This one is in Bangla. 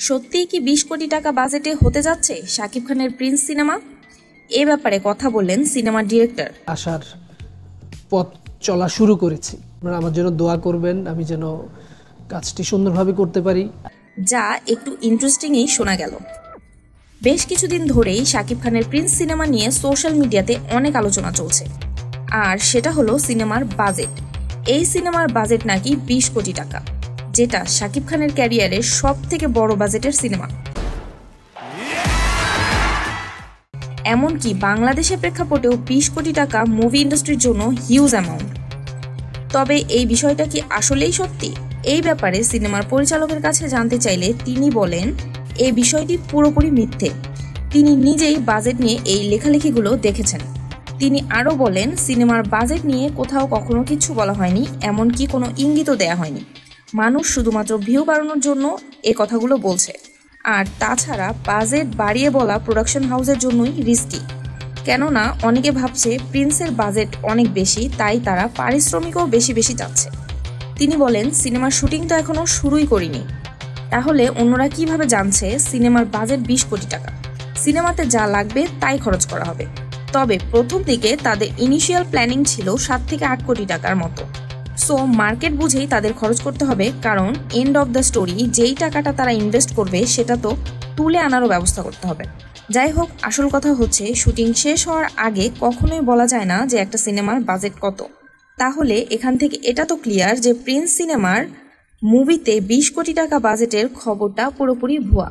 সত্যিই কি ২০ কোটি টাকা বাজেটে হতে যাচ্ছে শাকিব খানের প্রিন্স সিনেমা? এ ব্যাপারে কথা বললেন সিনেমার ডিরেক্টর। আসার পথ চলা শুরু করেছি, আপনারা আমার জন্য দোয়া করবেন, আমি যেন কাজটি সুন্দরভাবে করতে পারি। যা একটু ইন্টারেস্টিংই শোনা গেল। বেশ কিছুদিন ধরেই শাকিব খানের প্রিন্স সিনেমা নিয়ে সোশ্যাল মিডিয়াতে অনেক আলোচনা চলছে, আর সেটা হলো সিনেমার বাজেট। এই সিনেমার বাজেট নাকি ২০ কোটি টাকা, যেটা শাকিব খানের ক্যারিয়ারের সব থেকে বড় বাজেটের সিনেমা। এমনকি বাংলাদেশের প্রেক্ষাপটেও ২০ কোটি টাকা মুভি ইন্ডাস্ট্রির জন্য হিউজ অ্যামাউন্ট। তবে এই বিষয়টা কি আসলেই সত্যি? এই ব্যাপারে সিনেমার পরিচালকের কাছে জানতে চাইলে তিনি বলেন, এই বিষয়টি পুরোপুরি মিথ্যে। তিনি নিজেই বাজেট নিয়ে এই লেখালেখিগুলো দেখেছেন। তিনি আরও বলেন, সিনেমার বাজেট নিয়ে কোথাও কখনো কিছু বলা হয়নি, এমনকি কোনো ইঙ্গিতও দেয়া হয়নি। মানুষ শুধুমাত্র ভিউ বাড়ানোর জন্য এই কথাগুলো বলছে। আর তাছাড়া বাজেট বাড়িয়ে বলা প্রোডাকশন হাউসের জন্যই রিস্কি, কেননা অনেকে ভাবছে প্রিন্সের বাজেট অনেক বেশি, তাই তারা পারিশ্রমিকও বেশি বেশি চাচ্ছে। তিনি বলেন, সিনেমার শুটিং তো এখনো শুরুই করিনি, তাহলে অন্যরা কিভাবে জানছে সিনেমার বাজেট ২০ কোটি টাকা? সিনেমাতে যা লাগবে তাই খরচ করা হবে। তবে প্রথম দিকে তাদের ইনিশিয়াল প্ল্যানিং ছিল ৭ থেকে ৮ কোটি টাকার মতো। সো মার্কেট বুঝেই তাদের খরচ করতে হবে, কারণ এন্ড অফ দ্য স্টোরি যেই টাকাটা তারা ইনভেস্ট করবে সেটা তো তুলে আনারও ব্যবস্থা করতে হবে। যাই হোক, আসল কথা হচ্ছে শুটিং শেষ হওয়ার আগে কখনোই বলা যায় না যে একটা সিনেমার বাজেট কত। তাহলে এখান থেকে এটা তো ক্লিয়ার যে প্রিন্স সিনেমার মুভিতে ২০ কোটি টাকা বাজেটের খবরটা পুরোপুরি ভুয়া।